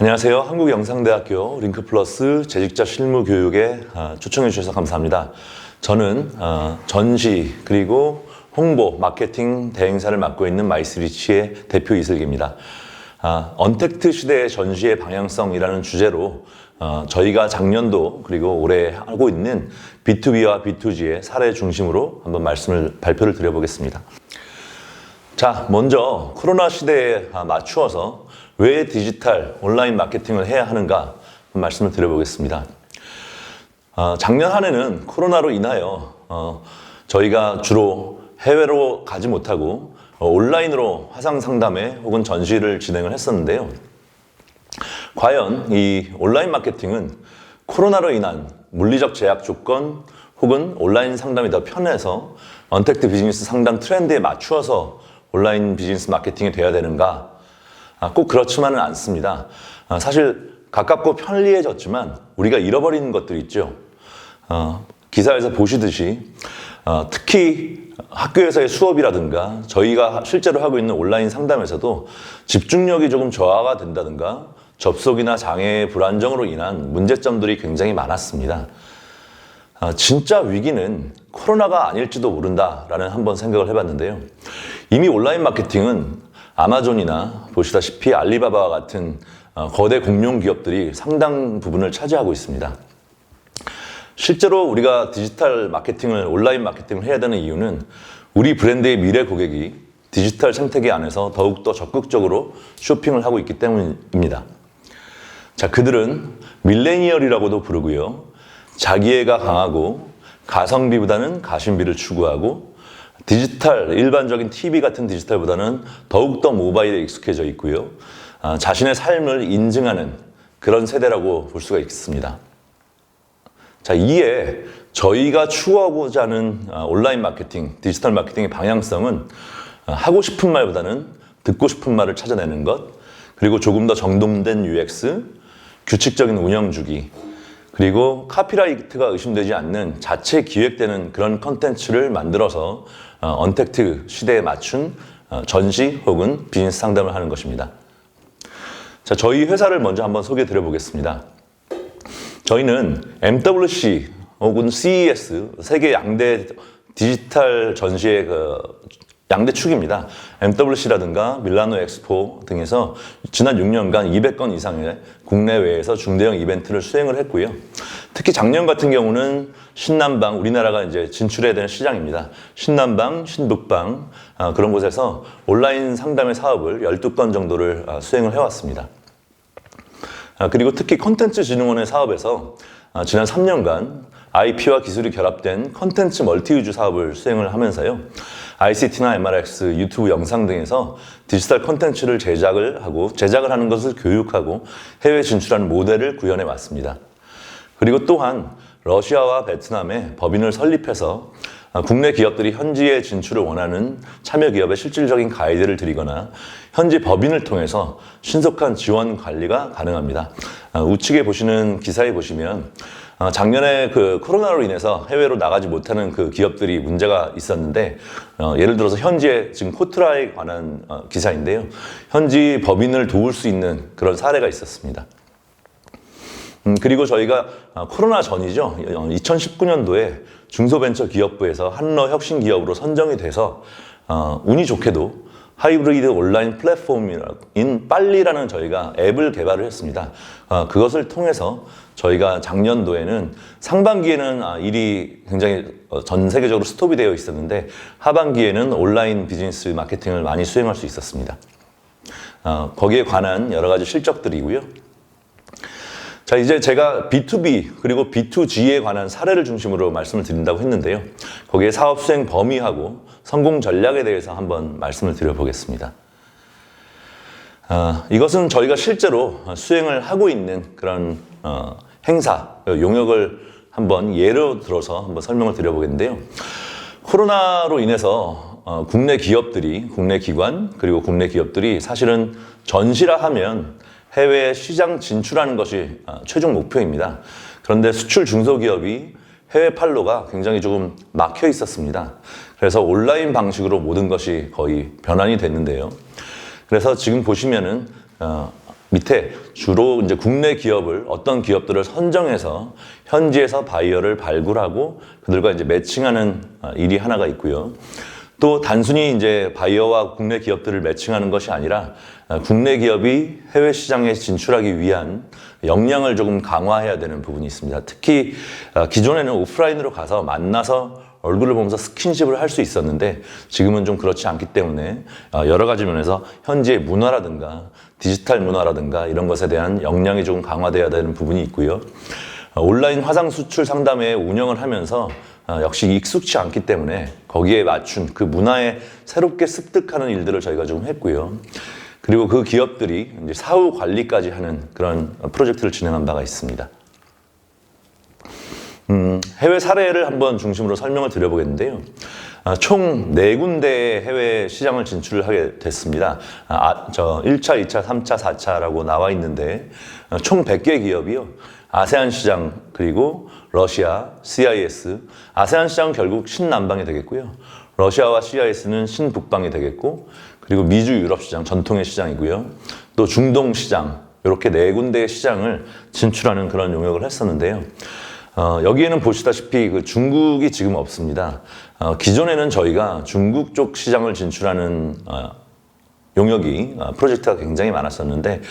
안녕하세요. 한국영상대학교 링크플러스 재직자 실무교육에 초청해 주셔서 감사합니다. 저는 전시 그리고 홍보, 마케팅 대행사를 맡고 있는 마이스리치의 대표 이슬기입니다. 언택트 시대의 전시의 방향성이라는 주제로 저희가 작년도 그리고 올해 하고 있는 B2B와 B2G의 사례 중심으로 한번 발표를 드려보겠습니다. 자, 먼저 코로나 시대에 맞추어서 왜 디지털 온라인 마케팅을 해야 하는가 말씀을 드려보겠습니다. 작년 한 해는 코로나로 인하여 저희가 주로 해외로 가지 못하고 온라인으로 화상 상담회 혹은 전시를 진행을 했었는데요. 과연 이 온라인 마케팅은 코로나로 인한 물리적 제약 조건 혹은 온라인 상담이 더 편해서 언택트 비즈니스 상담 트렌드에 맞추어서 온라인 비즈니스 마케팅이 돼야 되는가? 꼭 그렇지만은 않습니다. 사실 가깝고 편리해졌지만 우리가 잃어버리는 것들이 있죠. 기사에서 보시듯이 특히 학교에서의 수업이라든가 저희가 실제로 하고 있는 온라인 상담에서도 집중력이 조금 저하가 된다든가 접속이나 장애의 불안정으로 인한 문제점들이 굉장히 많았습니다. 진짜 위기는 코로나가 아닐지도 모른다라는 한번 생각을 해봤는데요. 이미 온라인 마케팅은 아마존이나 보시다시피 알리바바와 같은 거대 공룡 기업들이 상당 부분을 차지하고 있습니다. 실제로 우리가 디지털 마케팅을, 온라인 마케팅을 해야 되는 이유는 우리 브랜드의 미래 고객이 디지털 생태계 안에서 더욱더 적극적으로 쇼핑을 하고 있기 때문입니다. 자, 그들은 밀레니얼이라고도 부르고요. 자기애가 강하고 가성비보다는 가심비를 추구하고 디지털, 일반적인 TV 같은 디지털보다는 더욱더 모바일에 익숙해져 있고요. 자신의 삶을 인증하는 그런 세대라고 볼 수가 있습니다. 자, 이에 저희가 추구하고자 하는 온라인 마케팅, 디지털 마케팅의 방향성은 하고 싶은 말보다는 듣고 싶은 말을 찾아내는 것, 그리고 조금 더 정돈된 UX, 규칙적인 운영 주기, 그리고 카피라이트가 의심되지 않는 자체 기획되는 그런 컨텐츠를 만들어서 언택트 시대에 맞춘 전시 혹은 비즈니스 상담을 하는 것입니다. 자, 저희 회사를 먼저 한번 소개해 드려 보겠습니다. 저희는 MWC 혹은 CES 세계 양대 디지털 전시의 양대 축입니다. MWC라든가 밀라노 엑스포 등에서 지난 6년간 200건 이상의 국내외에서 중대형 이벤트를 수행을 했고요. 특히 작년 같은 경우는 신남방, 우리나라가 이제 진출해야 되는 시장입니다. 신남방, 신북방 그런 곳에서 온라인 상담의 사업을 12건 정도를 수행을 해왔습니다. 그리고 특히 콘텐츠진흥원의 사업에서 지난 3년간 IP와 기술이 결합된 콘텐츠 멀티유즈 사업을 수행을 하면서요. ICT나 MRX, 유튜브 영상 등에서 디지털 콘텐츠를 제작을 하는 것을 교육하고 해외 진출하는 모델을 구현해 왔습니다. 그리고 또한 러시아와 베트남에 법인을 설립해서 국내 기업들이 현지에 진출을 원하는 참여 기업에 실질적인 가이드를 드리거나 현지 법인을 통해서 신속한 지원 관리가 가능합니다. 우측에 보시는 기사에 보시면 작년에 그 코로나로 인해서 해외로 나가지 못하는 그 기업들이 문제가 있었는데 예를 들어서 현지에 지금 코트라에 관한 기사인데요. 현지 법인을 도울 수 있는 그런 사례가 있었습니다. 그리고 저희가 코로나 전이죠. 2019년도에 중소벤처기업부에서 한러혁신기업으로 선정이 돼서 운이 좋게도 하이브리드 온라인 플랫폼인 빨리라는 저희가 앱을 개발을 했습니다. 그것을 통해서 저희가 작년도에는 상반기에는 일이 굉장히 전 세계적으로 스톱이 되어 있었는데 하반기에는 온라인 비즈니스 마케팅을 많이 수행할 수 있었습니다. 거기에 관한 여러 가지 실적들이고요. 자, 이제 제가 B2B 그리고 B2G에 관한 사례를 중심으로 말씀을 드린다고 했는데요. 거기에 사업 수행 범위하고 성공 전략에 대해서 한번 말씀을 드려보겠습니다. 이것은 저희가 실제로 수행을 하고 있는 그런 행사, 용역을 한번 예로 들어서 한번 설명을 드려보겠는데요. 코로나로 인해서 국내 기업들이, 국내 기관 그리고 국내 기업들이 사실은 전시라 하면 해외 시장 진출하는 것이 최종 목표입니다. 그런데 수출 중소기업이 해외 판로가 굉장히 조금 막혀 있었습니다. 그래서 온라인 방식으로 모든 것이 거의 변환이 됐는데요. 그래서 지금 보시면은 밑에 주로 이제 국내 기업을 어떤 기업들을 선정해서 현지에서 바이어를 발굴하고 그들과 이제 매칭하는 일이 하나가 있고요. 또 단순히 이제 바이어와 국내 기업들을 매칭하는 것이 아니라 국내 기업이 해외 시장에 진출하기 위한 역량을 조금 강화해야 되는 부분이 있습니다. 특히 기존에는 오프라인으로 가서 만나서 얼굴을 보면서 스킨십을 할 수 있었는데 지금은 좀 그렇지 않기 때문에 여러 가지 면에서 현지의 문화라든가 디지털 문화라든가 이런 것에 대한 역량이 조금 강화돼야 되는 부분이 있고요. 온라인 화상 수출 상담회 운영을 하면서 역시 익숙치 않기 때문에 거기에 맞춘 그 문화에 새롭게 습득하는 일들을 저희가 좀 했고요. 그리고 그 기업들이 이제 사후 관리까지 하는 그런 프로젝트를 진행한 바가 있습니다. 해외 사례를 한번 중심으로 설명을 드려보겠는데요. 총 4군데의 해외 시장을 진출하게 됐습니다. 1차, 2차, 3차, 4차라고 나와 있는데 총 100개 기업이요. 아세안 시장 그리고 러시아, CIS, 아세안 시장은 결국 신남방이 되겠고요. 러시아와 CIS는 신북방이 되겠고 그리고 미주 유럽 시장, 전통의 시장이고요. 또 중동 시장, 이렇게 4군데의 시장을 진출하는 그런 용역을 했었는데요. 여기에는 보시다시피 그 중국이 지금 없습니다. 기존에는 저희가 중국 쪽 시장을 진출하는 용역이 프로젝트가 굉장히 많았었는데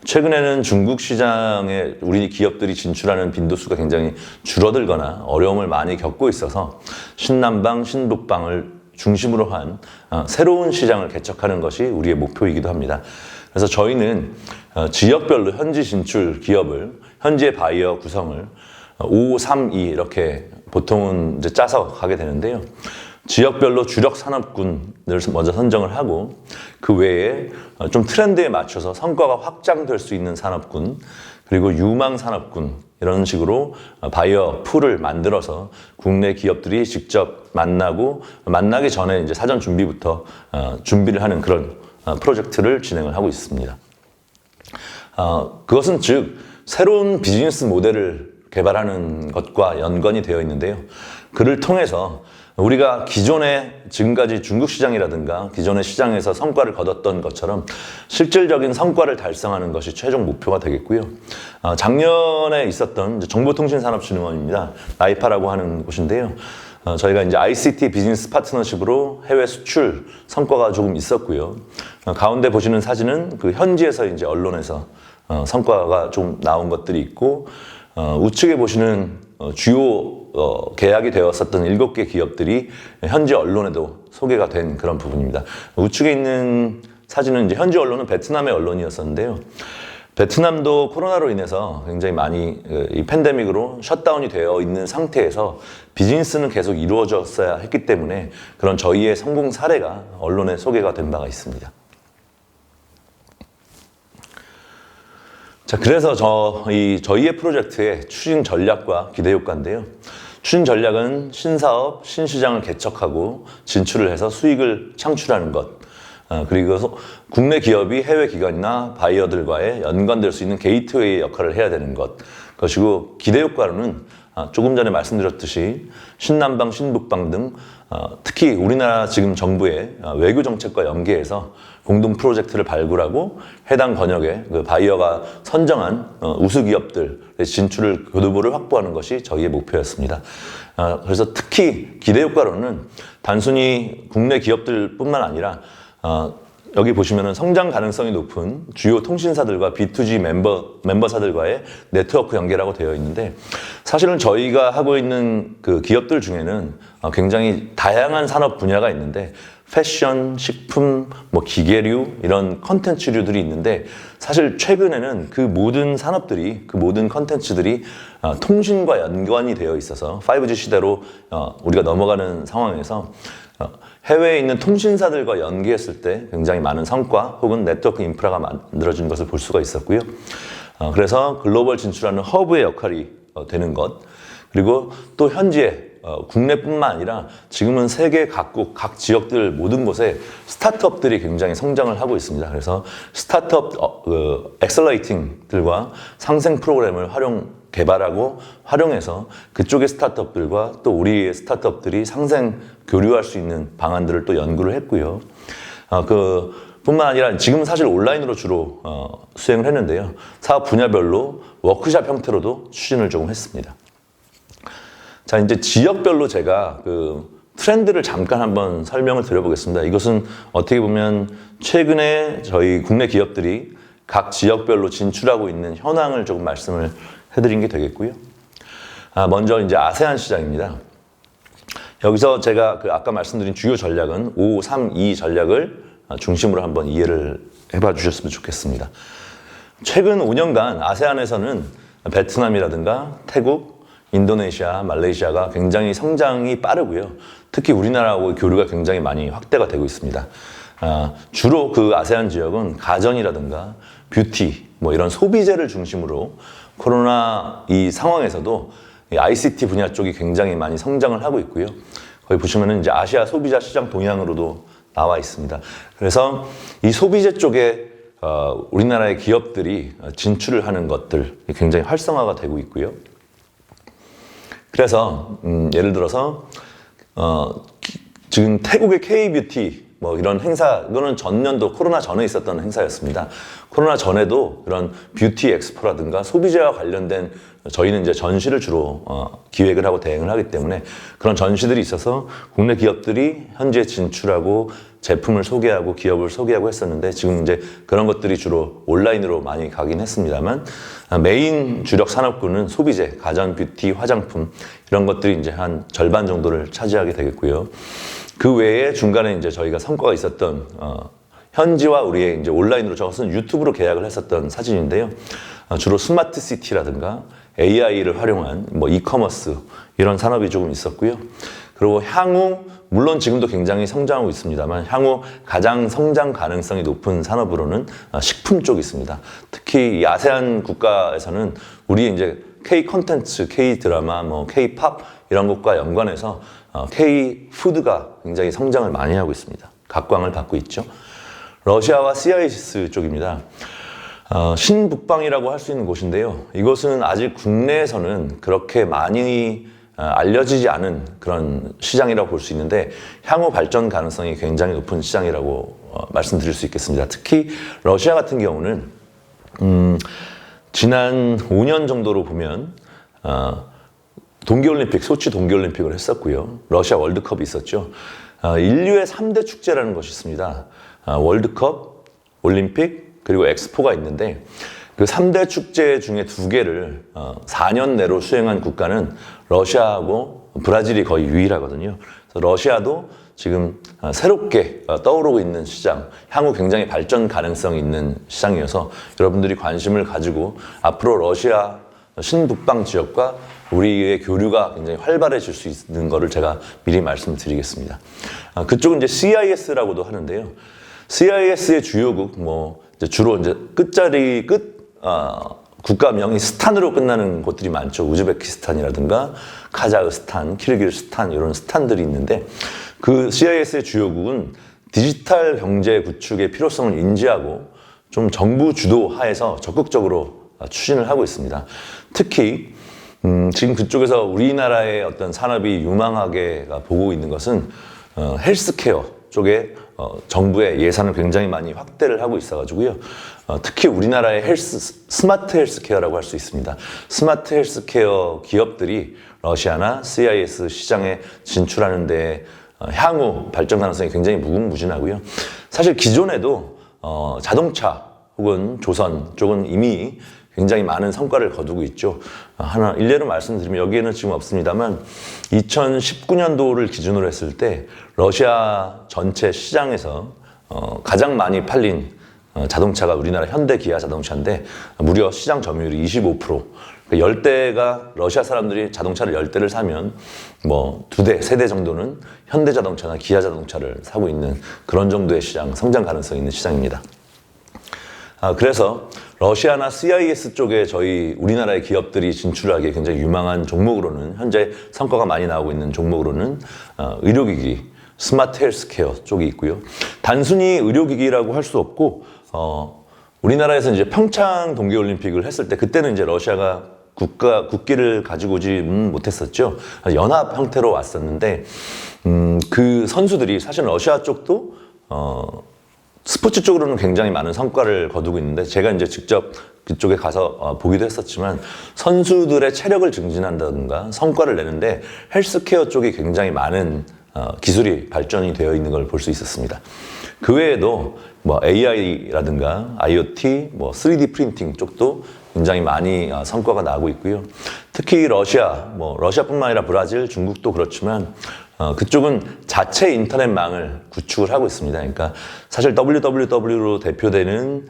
최근에는 중국 시장에 우리 기업들이 진출하는 빈도수가 굉장히 줄어들거나 어려움을 많이 겪고 있어서 신남방, 신북방을 중심으로 한 새로운 시장을 개척하는 것이 우리의 목표이기도 합니다. 그래서 저희는 지역별로 현지 진출 기업을, 현지의 바이어 구성을 5, 3, 2 이렇게 보통은 이제 짜서 가게 되는데요. 지역별로 주력 산업군을 먼저 선정을 하고 그 외에 좀 트렌드에 맞춰서 성과가 확장될 수 있는 산업군 그리고 유망 산업군 이런 식으로 바이어 풀을 만들어서 국내 기업들이 직접 만나기 전에 이제 사전 준비부터 준비를 하는 그런 프로젝트를 진행을 하고 있습니다. 그것은 즉 새로운 비즈니스 모델을 개발하는 것과 연관이 되어 있는데요. 그를 통해서 우리가 기존에 지금까지 중국 시장이라든가 기존의 시장에서 성과를 거뒀던 것처럼 실질적인 성과를 달성하는 것이 최종 목표가 되겠고요. 작년에 있었던 정보통신산업진흥원입니다. 나이파라고 하는 곳인데요. 저희가 이제 ICT 비즈니스 파트너십으로 해외 수출 성과가 조금 있었고요. 가운데 보시는 사진은 그 현지에서 이제 언론에서 성과가 좀 나온 것들이 있고 우측에 보시는 주요 계약이 되었었던 7개 기업들이 현지 언론에도 소개가 된 그런 부분입니다. 우측에 있는 사진은 이제 현지 언론은 베트남의 언론이었었는데요. 베트남도 코로나로 인해서 굉장히 많이 이 팬데믹으로 셧다운이 되어 있는 상태에서 비즈니스는 계속 이루어졌어야 했기 때문에 그런 저희의 성공 사례가 언론에 소개가 된 바가 있습니다. 자, 그래서 저희의 프로젝트의 추진 전략과 기대 효과인데요. 추진 전략은 신사업, 신시장을 개척하고 진출을 해서 수익을 창출하는 것. 그리고 국내 기업이 해외 기관이나 바이어들과의 연관될 수 있는 게이트웨이 역할을 해야 되는 것. 그것이고 기대 효과로는 조금 전에 말씀드렸듯이 신남방, 신북방 등 특히 우리나라 지금 정부의 외교 정책과 연계해서 공동 프로젝트를 발굴하고 해당 권역의 그 바이어가 선정한 우수 기업들의 진출을 교두보를 확보하는 것이 저희의 목표였습니다. 그래서 특히 기대 효과로는 단순히 국내 기업들뿐만 아니라 여기 보시면은 성장 가능성이 높은 주요 통신사들과 B2G 멤버사들과의 네트워크 연계라고 되어 있는데 사실은 저희가 하고 있는 그 기업들 중에는 굉장히 다양한 산업 분야가 있는데 패션, 식품, 기계류 이런 컨텐츠류들이 있는데 사실 최근에는 그 모든 산업들이 그 모든 컨텐츠들이 통신과 연관이 되어 있어서 5G 시대로 우리가 넘어가는 상황에서 해외에 있는 통신사들과 연계했을 때 굉장히 많은 성과 혹은 네트워크 인프라가 만들어진 것을 볼 수가 있었고요. 그래서 글로벌 진출하는 허브의 역할이 되는 것 그리고 또 현지에 국내뿐만 아니라 지금은 세계 각국, 각 지역들 모든 곳에 스타트업들이 굉장히 성장을 하고 있습니다. 그래서 스타트업 엑셀러이팅들과 상생 프로그램을 개발하고 활용해서 그쪽의 스타트업들과 또 우리의 스타트업들이 상생 교류할 수 있는 방안들을 또 연구를 했고요. 뿐만 아니라 지금은 사실 온라인으로 주로 수행을 했는데요. 사업 분야별로 워크샵 형태로도 추진을 조금 했습니다. 자, 이제 지역별로 제가 그 트렌드를 잠깐 한번 설명을 드려보겠습니다. 이것은 어떻게 보면 최근에 저희 국내 기업들이 각 지역별로 진출하고 있는 현황을 조금 말씀을 해드린 게 되겠고요. 먼저 이제 아세안 시장입니다. 여기서 제가 그 아까 말씀드린 주요 전략은 532 전략을 중심으로 한번 이해를 해봐 주셨으면 좋겠습니다. 최근 5년간 아세안에서는 베트남이라든가 태국, 인도네시아, 말레이시아가 굉장히 성장이 빠르고요. 특히 우리나라하고 교류가 굉장히 많이 확대가 되고 있습니다. 주로 그 아세안 지역은 가전이라든가 뷰티, 뭐 이런 소비재를 중심으로 코로나 이 상황에서도 ICT 분야 쪽이 굉장히 많이 성장을 하고 있고요. 거기 보시면은 이제 아시아 소비자 시장 동향으로도 나와 있습니다. 그래서 이 소비재 쪽에 우리나라의 기업들이 진출을 하는 것들 굉장히 활성화가 되고 있고요. 그래서 예를 들어서 지금 태국의 K-뷰티 뭐 이런 행사, 이거는 전년도 코로나 전에 있었던 행사였습니다. 코로나 전에도 그런 뷰티 엑스포라든가 소비재와 관련된 저희는 이제 전시를 주로 기획을 하고 대행을 하기 때문에 그런 전시들이 있어서 국내 기업들이 현지에 진출하고 제품을 소개하고 기업을 소개하고 했었는데 지금 이제 그런 것들이 주로 온라인으로 많이 가긴 했습니다만 메인 주력 산업군은 소비재, 가전, 뷰티, 화장품 이런 것들이 이제 한 절반 정도를 차지하게 되겠고요. 그 외에 중간에 이제 저희가 성과가 있었던 현지와 우리의 이제 온라인으로 저것은 유튜브로 계약을 했었던 사진인데요. 주로 스마트 시티라든가 AI를 활용한 뭐 이커머스 이런 산업이 조금 있었고요. 그리고 향후 물론 지금도 굉장히 성장하고 있습니다만 향후 가장 성장 가능성이 높은 산업으로는 식품 쪽이 있습니다. 특히 이 아세안 국가에서는 우리 이제 K 콘텐츠, K 드라마, 뭐 K 팝 이런 것과 연관해서 K 푸드가 굉장히 성장을 많이 하고 있습니다. 각광을 받고 있죠. 러시아와 CIS 쪽입니다. 신북방이라고 할 수 있는 곳인데요. 이것은 아직 국내에서는 그렇게 많이 알려지지 않은 그런 시장이라고 볼 수 있는데 향후 발전 가능성이 굉장히 높은 시장이라고 말씀드릴 수 있겠습니다. 특히 러시아 같은 경우는 지난 5년 정도로 보면 동계올림픽, 소치 동계올림픽을 했었고요. 러시아 월드컵이 있었죠. 인류의 3대 축제라는 것이 있습니다. 월드컵, 올림픽, 그리고 엑스포가 있는데 그 3대 축제 중에 2개를 4년 내로 수행한 국가는 러시아하고 브라질이 거의 유일하거든요. 그래서 러시아도 지금 새롭게 떠오르고 있는 시장, 향후 굉장히 발전 가능성이 있는 시장이어서 여러분들이 관심을 가지고 앞으로 러시아 신북방 지역과 우리의 교류가 굉장히 활발해질 수 있는 것을 제가 미리 말씀드리겠습니다. 그쪽은 이제 CIS라고도 하는데요. CIS의 주요국, 이제 주로 이제 끝자리 국가명이 스탄으로 끝나는 곳들이 많죠. 우즈베키스탄이라든가 카자흐스탄, 키르기스탄 이런 스탄들이 있는데 그 CIS의 주요국은 디지털 경제 구축의 필요성을 인지하고 좀 정부 주도 하에서 적극적으로 추진을 하고 있습니다. 특히 지금 그쪽에서 우리나라의 어떤 산업이 유망하게 보고 있는 것은 헬스케어 쪽에 정부의 예산을 굉장히 많이 확대를 하고 있어가지고요. 특히 우리나라의 스마트 헬스케어라고 할 수 있습니다. 스마트 헬스케어 기업들이 러시아나 CIS 시장에 진출하는 데 향후 발전 가능성이 굉장히 무궁무진하고요. 사실 기존에도 자동차 혹은 조선 쪽은 이미 굉장히 많은 성과를 거두고 있죠. 하나 일례로 말씀드리면 여기에는 지금 없습니다만 2019년도를 기준으로 했을 때 러시아 전체 시장에서 가장 많이 팔린 자동차가 우리나라 현대 기아 자동차인데 무려 시장 점유율이 25%. 10대가 러시아 사람들이 자동차를 10대를 사면 2대, 3대 정도는 현대 자동차나 기아 자동차를 사고 있는 그런 정도의 시장, 성장 가능성이 있는 시장입니다. 그래서 러시아나 CIS 쪽에 저희 우리나라의 기업들이 진출하기에 굉장히 유망한 종목으로는 현재 성과가 많이 나오고 있는 종목으로는 의료기기, 스마트 헬스케어 쪽이 있고요. 단순히 의료기기라고 할 수 없고 우리나라에서 이제 평창 동계올림픽을 했을 때 그때는 이제 러시아가 국기를 가지고 오지 못했었죠. 연합 형태로 왔었는데 그 선수들이 사실 러시아 쪽도 스포츠 쪽으로는 굉장히 많은 성과를 거두고 있는데 제가 이제 직접 그쪽에 가서 보기도 했었지만 선수들의 체력을 증진한다든가 성과를 내는데 헬스케어 쪽이 굉장히 많은 기술이 발전이 되어 있는 걸 볼 수 있었습니다. 그 외에도 뭐 AI라든가 IoT, 뭐 3D 프린팅 쪽도 굉장히 많이 성과가 나고 있고요. 특히 러시아뿐만 아니라 브라질, 중국도 그렇지만 그쪽은 자체 인터넷망을 구축을 하고 있습니다. 그러니까 사실 WWW로 대표되는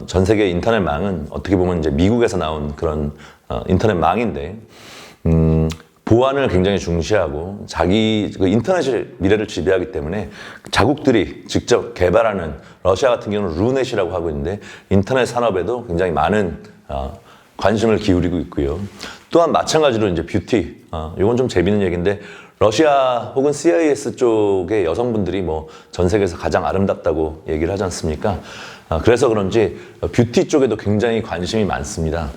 전 세계 인터넷망은 어떻게 보면 이제 미국에서 나온 그런 인터넷망인데 보안을 굉장히 중시하고 자기 인터넷의 미래를 지배하기 때문에 자국들이 직접 개발하는 러시아 같은 경우는 루넷이라고 하고 있는데 인터넷 산업에도 굉장히 많은 관심을 기울이고 있고요. 또한 마찬가지로 이제 뷰티, 이건 좀 재밌는 얘기인데 러시아 혹은 CIS 쪽의 여성분들이 뭐 전 세계에서 가장 아름답다고 얘기를 하지 않습니까? 그래서 그런지 뷰티 쪽에도 굉장히 관심이 많습니다.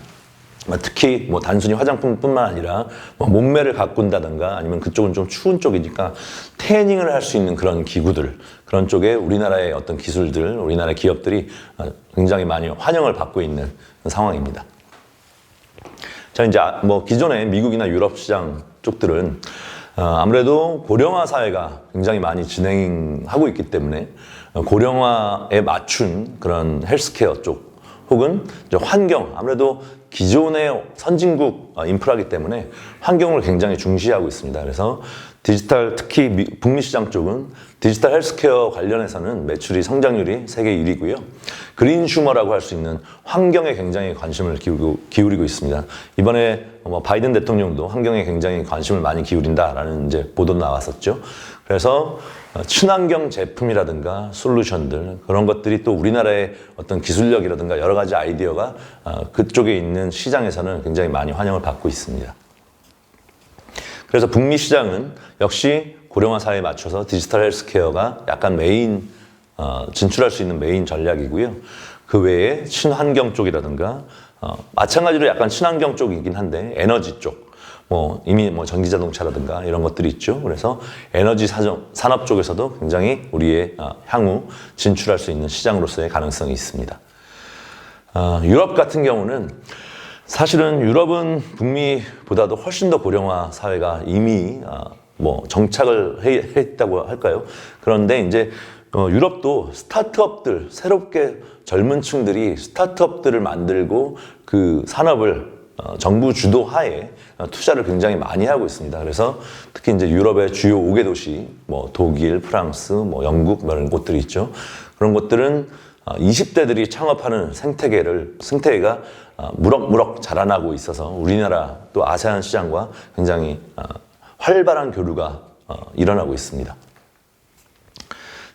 특히 뭐 단순히 화장품뿐만 아니라 뭐 몸매를 가꾼다든가 아니면 그쪽은 좀 추운 쪽이니까 태닝을 할 수 있는 그런 기구들, 그런 쪽에 우리나라의 어떤 기술들, 우리나라의 기업들이 굉장히 많이 환영을 받고 있는 상황입니다. 자, 이제 뭐 기존의 미국이나 유럽 시장 쪽들은 아무래도 고령화 사회가 굉장히 많이 진행하고 있기 때문에 고령화에 맞춘 그런 헬스케어 쪽 혹은 이제 환경, 아무래도 기존의 선진국 인프라이기 때문에 환경을 굉장히 중시하고 있습니다. 그래서 디지털, 특히 북미 시장 쪽은 디지털 헬스케어 관련해서는 매출이 성장률이 세계 1위고요. 그린 슈머라고 할 수 있는 환경에 굉장히 관심을 기울이고 있습니다. 이번에 바이든 대통령도 환경에 굉장히 관심을 많이 기울인다라는 이제 보도 나왔었죠. 그래서 친환경 제품이라든가 솔루션들, 그런 것들이 또 우리나라의 어떤 기술력이라든가 여러 가지 아이디어가 그쪽에 있는 시장에서는 굉장히 많이 환영을 받고 있습니다. 그래서 북미 시장은 역시 고령화 사회에 맞춰서 디지털 헬스케어가 약간 진출할 수 있는 메인 전략이고요. 그 외에 친환경 쪽이라든가 마찬가지로 약간 친환경 쪽이긴 한데 에너지 쪽, 이미 전기자동차라든가 이런 것들이 있죠. 그래서 에너지 산업 쪽에서도 굉장히 우리의 향후 진출할 수 있는 시장으로서의 가능성이 있습니다. 유럽 같은 경우는 사실은 유럽은 북미보다도 훨씬 더 고령화 사회가 이미 정착을 했다고 할까요? 그런데 이제 유럽도 스타트업들, 새롭게 젊은 층들이 스타트업들을 만들고 그 산업을 정부 주도 하에 투자를 굉장히 많이 하고 있습니다. 그래서 특히 이제 유럽의 주요 5개 도시, 독일, 프랑스, 영국 이런 곳들이 있죠. 그런 곳들은 20대들이 창업하는 생태계가 무럭무럭 자라나고 있어서 우리나라 또 아세안 시장과 굉장히 활발한 교류가 일어나고 있습니다.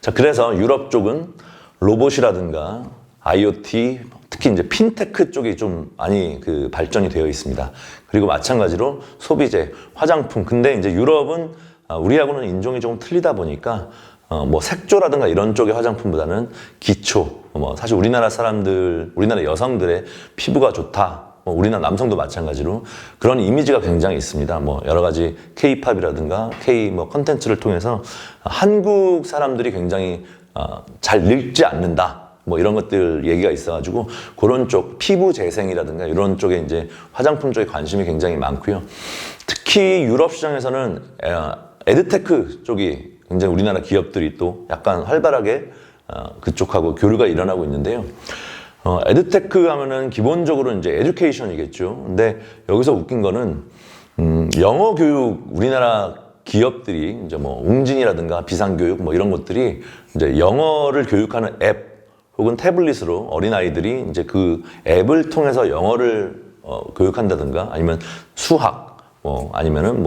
자, 그래서 유럽 쪽은 로봇이라든가 IoT, 특히 이제 핀테크 쪽이 좀 많이 발전이 되어 있습니다. 그리고 마찬가지로 소비재, 화장품. 근데 이제 유럽은 우리하고는 인종이 조금 틀리다 보니까 색조라든가 이런 쪽의 화장품보다는 기초, 사실 우리나라 여성들의 피부가 좋다. 우리나라 남성도 마찬가지로 그런 이미지가 굉장히 있습니다. 여러 가지 K-팝이라든가 컨텐츠를 통해서 한국 사람들이 굉장히 잘 늙지 않는다. 이런 것들 얘기가 있어가지고 그런 쪽 피부 재생이라든가 이런 쪽에 이제 화장품 쪽에 관심이 굉장히 많고요. 특히 유럽 시장에서는 에드테크 쪽이 굉장히 우리나라 기업들이 또 약간 활발하게 그쪽하고 교류가 일어나고 있는데요. 에드테크 하면은 기본적으로 이제 에듀케이션이겠죠. 근데 여기서 웃긴 거는 영어 교육, 우리나라 기업들이 이제 웅진이라든가 비상교육 이런 것들이 이제 영어를 교육하는 앱 혹은 태블릿으로 어린아이들이 이제 그 앱을 통해서 영어를 교육한다든가 아니면 수학 아니면은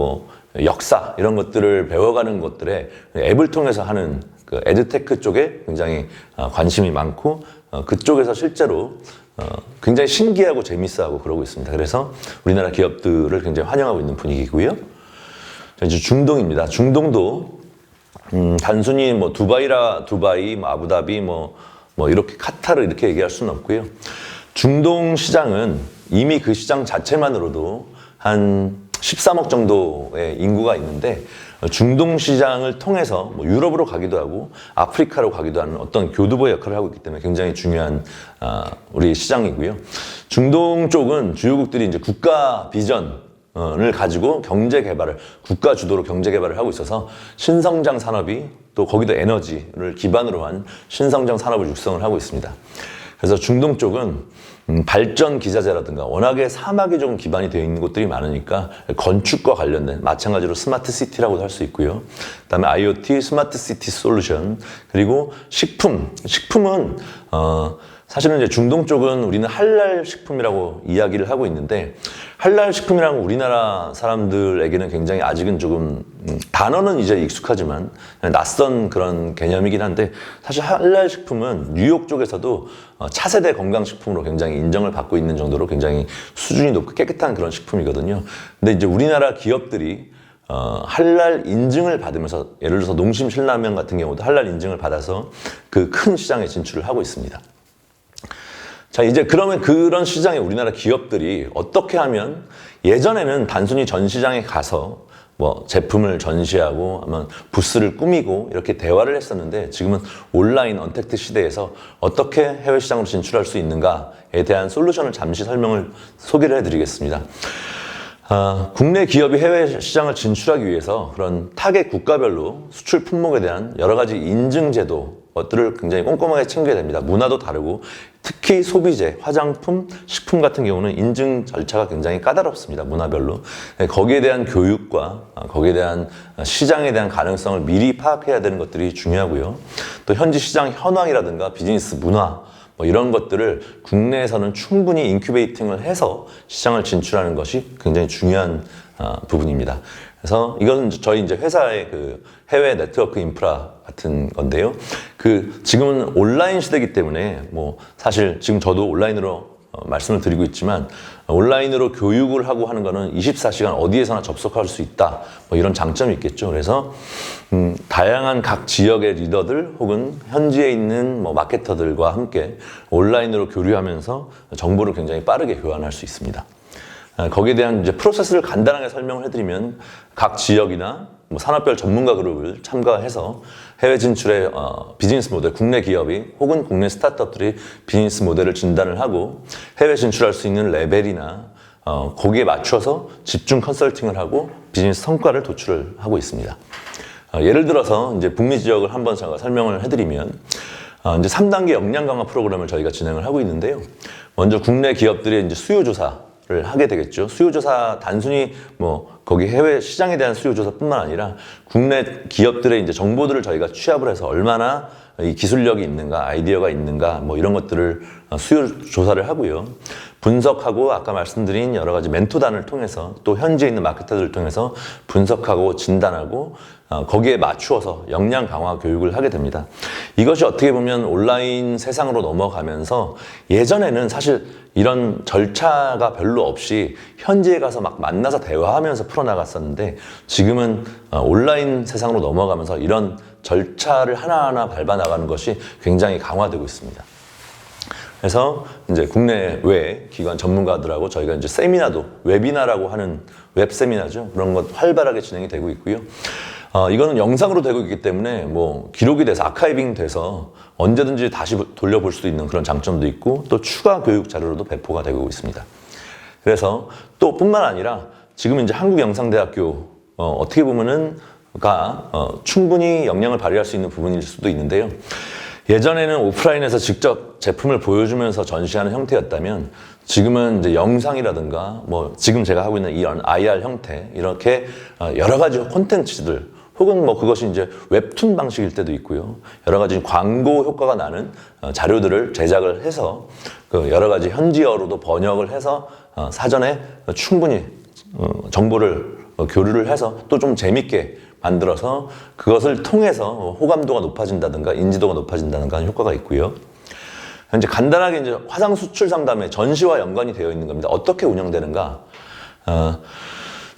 역사 이런 것들을 배워가는 것들에 앱을 통해서 하는 그 에드테크 쪽에 굉장히 관심이 많고 그쪽에서 실제로 굉장히 신기하고 재밌어하고 그러고 있습니다. 그래서 우리나라 기업들을 굉장히 환영하고 있는 분위기고요. 자, 이제 중동입니다. 중동도 단순히 두바이, 아부다비, 이렇게 카타르 이렇게 얘기할 수는 없고요. 중동 시장은 이미 그 시장 자체만으로도 한 13억 정도의 인구가 있는데 중동 시장을 통해서 뭐 유럽으로 가기도 하고 아프리카로 가기도 하는 어떤 교두보의 역할을 하고 있기 때문에 굉장히 중요한 우리 시장이고요. 중동 쪽은 주요국들이 이제 국가 비전을 가지고 경제 개발을 국가 주도로 경제 개발을 하고 있어서 신성장 산업이 또 거기도 에너지를 기반으로 한 신성장 산업을 육성을 하고 있습니다. 그래서 중동 쪽은 발전 기자재라든가 워낙에 사막이 조금 기반이 되어 있는 곳들이 많으니까 건축과 관련된 마찬가지로 스마트 시티라고도 할 수 있고요. 그다음에 IoT, 스마트 시티 솔루션, 그리고 식품은 사실은 이제 중동 쪽은 우리는 할랄 식품이라고 이야기를 하고 있는데 할랄 식품이라는 우리나라 사람들에게는 굉장히 아직은 조금 단어는 이제 익숙하지만 낯선 그런 개념이긴 한데 사실 할랄 식품은 뉴욕 쪽에서도 차세대 건강식품으로 굉장히 인정을 받고 있는 정도로 굉장히 수준이 높고 깨끗한 그런 식품이거든요. 근데 이제 우리나라 기업들이 할랄 인증을 받으면서 예를 들어서 농심 신라면 같은 경우도 할랄 인증을 받아서 그 큰 시장에 진출을 하고 있습니다. 자, 이제 그러면 그런 시장에 우리나라 기업들이 어떻게 하면 예전에는 단순히 전시장에 가서 뭐 제품을 전시하고 아니면 부스를 꾸미고 이렇게 대화를 했었는데 지금은 온라인 언택트 시대에서 어떻게 해외 시장으로 진출할 수 있는가에 대한 솔루션을 잠시 소개를 해드리겠습니다. 국내 기업이 해외 시장을 진출하기 위해서 그런 타겟 국가별로 수출 품목에 대한 여러 가지 인증 제도 것들을 굉장히 꼼꼼하게 챙겨야 됩니다. 문화도 다르고 특히 소비재, 화장품, 식품 같은 경우는 인증 절차가 굉장히 까다롭습니다. 문화별로. 거기에 대한 교육과 거기에 대한 시장에 대한 가능성을 미리 파악해야 되는 것들이 중요하고요. 또 현지 시장 현황이라든가 비즈니스 문화 뭐 이런 것들을 국내에서는 충분히 인큐베이팅을 해서 시장을 진출하는 것이 굉장히 중요한 부분입니다. 그래서 이건 저희 이제 회사의 그 해외 네트워크 인프라 같은 건데요. 지금은 온라인 시대이기 때문에 뭐 사실 지금 저도 온라인으로 말씀을 드리고 있지만 온라인으로 교육을 하고 하는 거는 24시간 어디에서나 접속할 수 있다. 뭐 이런 장점이 있겠죠. 그래서 다양한 각 지역의 리더들 혹은 현지에 있는 뭐 마케터들과 함께 온라인으로 교류하면서 정보를 굉장히 빠르게 교환할 수 있습니다. 거기에 대한 이제 프로세스를 간단하게 설명을 해드리면 각 지역이나 뭐 산업별 전문가 그룹을 참가해서 해외 진출의 비즈니스 모델, 국내 기업이 혹은 국내 스타트업들이 비즈니스 모델을 진단을 하고 해외 진출할 수 있는 레벨이나 거기에 맞춰서 집중 컨설팅을 하고 비즈니스 성과를 도출을 하고 있습니다. 예를 들어서 이제 북미 지역을 한번 제가 설명을 해드리면 이제 3단계 역량 강화 프로그램을 저희가 진행을 하고 있는데요. 먼저 국내 기업들의 이제 수요 조사 를 하게 되겠죠. 수요조사 단순히 뭐 거기 해외 시장에 대한 수요조사뿐만 아니라 국내 기업들의 이제 정보들을 저희가 취합을 해서 얼마나 이 기술력이 있는가, 아이디어가 있는가, 뭐 이런 것들을 수요조사를 하고요. 분석하고 아까 말씀드린 여러 가지 멘토단을 통해서 또 현지에 있는 마케터들을 통해서 분석하고 진단하고 거기에 맞추어서 역량 강화 교육을 하게 됩니다. 이것이 어떻게 보면 온라인 세상으로 넘어가면서 예전에는 사실 이런 절차가 별로 없이 현지에 가서 막 만나서 대화하면서 풀어나갔었는데 지금은 온라인 세상으로 넘어가면서 이런 절차를 하나하나 밟아나가는 것이 굉장히 강화되고 있습니다. 그래서 이제 국내외 기관 전문가들하고 저희가 이제 세미나도 웨비나라고 하는 웹 세미나죠. 그런 것 활발하게 진행이 되고 있고요. 이거는 영상으로 되고 있기 때문에 뭐 기록이 돼서 아카이빙 돼서 언제든지 다시 돌려볼 수도 있는 그런 장점도 있고 또 추가 교육 자료로도 배포가 되고 있습니다. 그래서 또 뿐만 아니라 지금 이제 한국영상대학교 어떻게 보면은 충분히 역량을 발휘할 수 있는 부분일 수도 있는데요. 예전에는 오프라인에서 직접 제품을 보여주면서 전시하는 형태였다면 지금은 이제 영상이라든가 뭐 지금 제가 하고 있는 이런 IR 형태 이렇게 여러 가지 콘텐츠들 혹은 뭐 그것이 이제 웹툰 방식일 때도 있고요. 여러 가지 광고 효과가 나는 자료들을 제작을 해서 그 여러 가지 현지어로도 번역을 해서 사전에 충분히 정보를 교류를 해서 또 좀 재밌게 만들어서 그것을 통해서 호감도가 높아진다든가 인지도가 높아진다든가 하는 효과가 있고요. 현재 간단하게 이제 화상 수출 상담의 전시와 연관이 되어 있는 겁니다. 어떻게 운영되는가?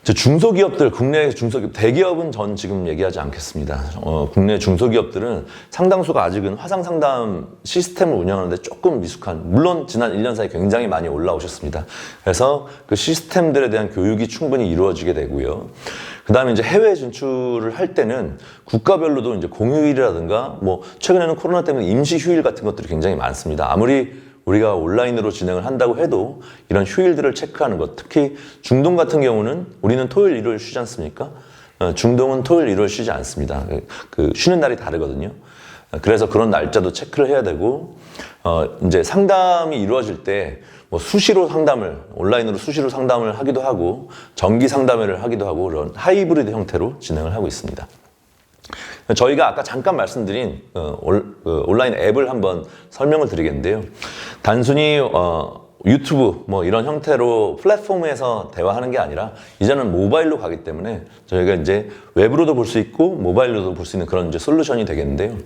중소기업들, 국내 중소기업, 대기업은 전 지금 얘기하지 않겠습니다. 국내 중소기업들은 상당수가 아직은 화상 상담 시스템을 운영하는데 조금 미숙한, 물론 지난 1년 사이 굉장히 많이 올라오셨습니다. 그래서 그 시스템들에 대한 교육이 충분히 이루어지게 되고요. 그 다음에 이제 해외 진출을 할 때는 국가별로도 이제 공휴일이라든가 뭐 최근에는 코로나 때문에 임시 휴일 같은 것들이 굉장히 많습니다. 아무리 우리가 온라인으로 진행을 한다고 해도 이런 휴일들을 체크하는 것, 특히 중동 같은 경우는 우리는 토요일, 일요일 쉬지 않습니까? 중동은 토요일, 일요일 쉬지 않습니다. 그 쉬는 날이 다르거든요. 그래서 그런 날짜도 체크를 해야 되고, 이제 상담이 이루어질 때 뭐 수시로 상담을, 온라인으로 수시로 상담을 하기도 하고, 정기 상담회를 하기도 하고, 그런 하이브리드 형태로 진행을 하고 있습니다. 저희가 아까 잠깐 말씀드린 온라인 앱을 한번 설명을 드리겠는데요. 단순히 유튜브 뭐 이런 형태로 플랫폼에서 대화하는 게 아니라 이제는 모바일로 가기 때문에 저희가 이제 웹으로도 볼 수 있고 모바일로도 볼 수 있는 그런 이제 솔루션이 되겠는데요.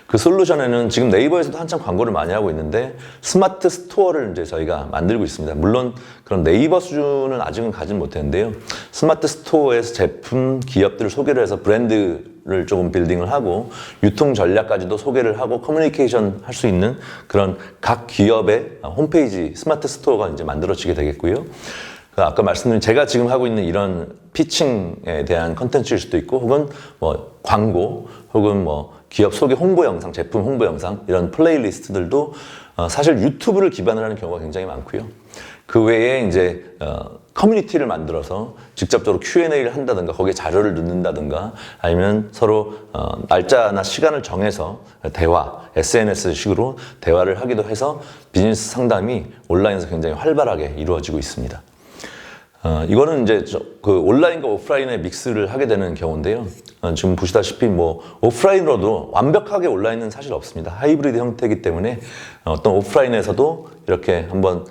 그 솔루션에는 지금 네이버에서도 한참 광고를 많이 하고 있는데 스마트 스토어를 이제 저희가 만들고 있습니다. 물론 그런 네이버 수준은 아직은 가진 못했는데요. 스마트 스토어에서 제품, 기업들을 소개를 해서 브랜드를 조금 빌딩을 하고 유통 전략까지도 소개를 하고 커뮤니케이션 할 수 있는 그런 각 기업의 홈페이지 스마트 스토어가 이제 만들어지게 되겠고요. 아까 말씀드린 제가 지금 하고 있는 이런 피칭에 대한 컨텐츠일 수도 있고 혹은 뭐 광고 혹은 뭐 기업 소개 홍보 영상, 제품 홍보 영상 이런 플레이리스트들도 사실 유튜브를 기반으로 하는 경우가 굉장히 많고요. 그 외에 이제 커뮤니티를 만들어서 직접적으로 Q&A를 한다든가 거기에 자료를 넣는다든가 아니면 서로 날짜나 시간을 정해서 대화, SNS식으로 대화를 하기도 해서 비즈니스 상담이 온라인에서 굉장히 활발하게 이루어지고 있습니다. 이거는 이제 그 온라인과 오프라인의 믹스를 하게 되는 경우인데요. 지금 보시다시피 뭐 오프라인으로도 완벽하게 온라인은 사실 없습니다. 하이브리드 형태이기 때문에 어떤 오프라인에서도 이렇게 한번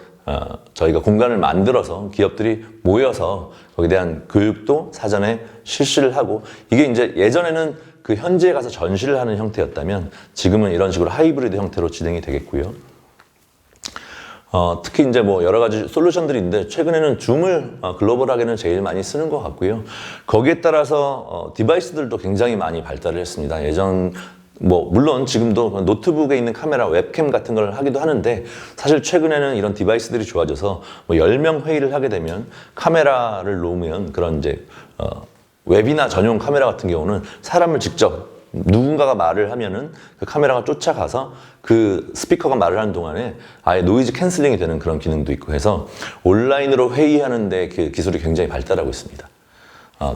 저희가 공간을 만들어서 기업들이 모여서 거기에 대한 교육도 사전에 실시를 하고 이게 이제 예전에는 그 현지에 가서 전시를 하는 형태였다면 지금은 이런 식으로 하이브리드 형태로 진행이 되겠고요. 특히 이제 뭐 여러 가지 솔루션들이 있는데 최근에는 줌을 글로벌하게는 제일 많이 쓰는 것 같고요. 거기에 따라서 디바이스들도 굉장히 많이 발달을 했습니다. 예전 뭐 물론 지금도 노트북에 있는 카메라, 웹캠 같은 걸 하기도 하는데 사실 최근에는 이런 디바이스들이 좋아져서 뭐 10명 회의를 하게 되면 카메라를 놓으면 그런 이제 웹이나 전용 카메라 같은 경우는 사람을 직접 누군가가 말을 하면은 그 카메라가 쫓아가서 그 스피커가 말을 하는 동안에 아예 노이즈 캔슬링이 되는 그런 기능도 있고 해서 온라인으로 회의하는데 그 기술이 굉장히 발달하고 있습니다.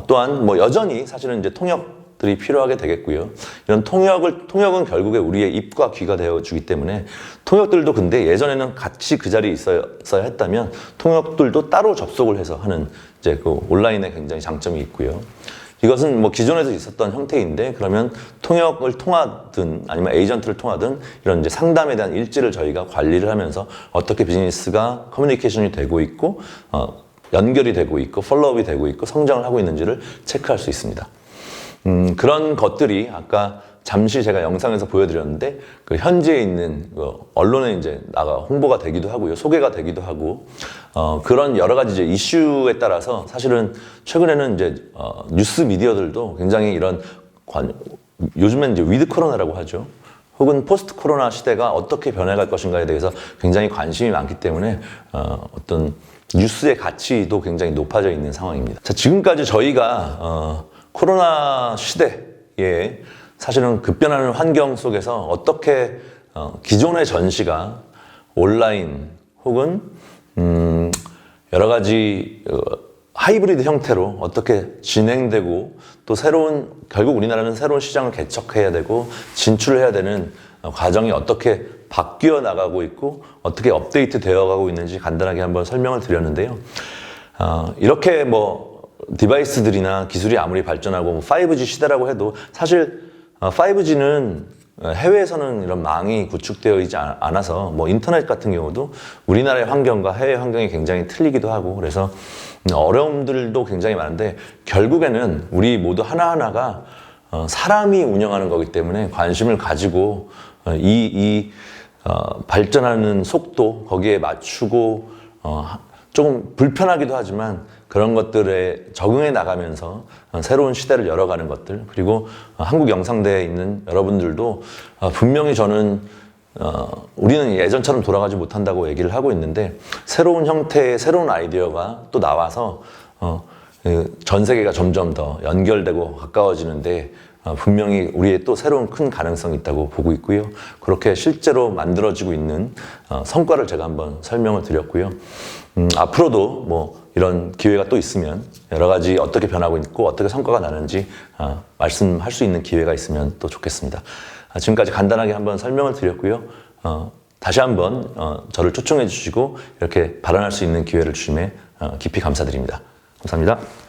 또한 뭐 여전히 사실은 이제 통역들이 필요하게 되겠고요. 이런 통역은 결국에 우리의 입과 귀가 되어주기 때문에 통역들도 근데 예전에는 같이 그 자리에 있어야 했다면 통역들도 따로 접속을 해서 하는 이제 그 온라인에 굉장히 장점이 있고요. 이것은 뭐 기존에도 있었던 형태인데 그러면 통역을 통하든 아니면 에이전트를 통하든 이런 이제 상담에 대한 일지를 저희가 관리를 하면서 어떻게 비즈니스가 커뮤니케이션이 되고 있고 연결이 되고 있고 팔로우업이 되고 있고 성장을 하고 있는지를 체크할 수 있습니다. 그런 것들이 아까 잠시 제가 영상에서 보여드렸는데 그 현지에 있는 언론에 이제 나가 홍보가 되기도 하고요, 소개가 되기도 하고 그런 여러 가지 이제 이슈에 따라서 사실은 최근에는 이제 뉴스 미디어들도 굉장히 이런 요즘엔 이제 위드 코로나라고 하죠. 혹은 포스트 코로나 시대가 어떻게 변해갈 것인가에 대해서 굉장히 관심이 많기 때문에 어떤 뉴스의 가치도 굉장히 높아져 있는 상황입니다. 자, 지금까지 저희가 코로나 시대에 사실은 급변하는 환경 속에서 어떻게 기존의 전시가 온라인 혹은 여러 가지 하이브리드 형태로 어떻게 진행되고 또 결국 우리나라는 새로운 시장을 개척해야 되고 진출해야 되는 과정이 어떻게 바뀌어 나가고 있고 어떻게 업데이트 되어 가고 있는지 간단하게 한번 설명을 드렸는데요. 이렇게 뭐 디바이스들이나 기술이 아무리 발전하고 5G 시대라고 해도 사실 5G는 해외에서는 이런 망이 구축되어 있지 않아서 뭐 인터넷 같은 경우도 우리나라의 환경과 해외 환경이 굉장히 틀리기도 하고 그래서 어려움들도 굉장히 많은데 결국에는 우리 모두 하나하나가 사람이 운영하는 거기 때문에 관심을 가지고 발전하는 속도 거기에 맞추고 조금 불편하기도 하지만 그런 것들에 적응해 나가면서 새로운 시대를 열어가는 것들, 그리고 한국 영상대에 있는 여러분들도 분명히 저는 우리는 예전처럼 돌아가지 못한다고 얘기를 하고 있는데, 새로운 형태의 새로운 아이디어가 또 나와서 전 세계가 점점 더 연결되고 가까워지는데 분명히 우리의 또 새로운 큰 가능성이 있다고 보고 있고요. 그렇게 실제로 만들어지고 있는 성과를 제가 한번 설명을 드렸고요. 앞으로도 뭐 이런 기회가 또 있으면 여러 가지 어떻게 변하고 있고 어떻게 성과가 나는지 말씀할 수 있는 기회가 있으면 또 좋겠습니다. 지금까지 간단하게 한번 설명을 드렸고요. 다시 한번 저를 초청해 주시고 이렇게 발언할 수 있는 기회를 주심에 깊이 감사드립니다. 감사합니다.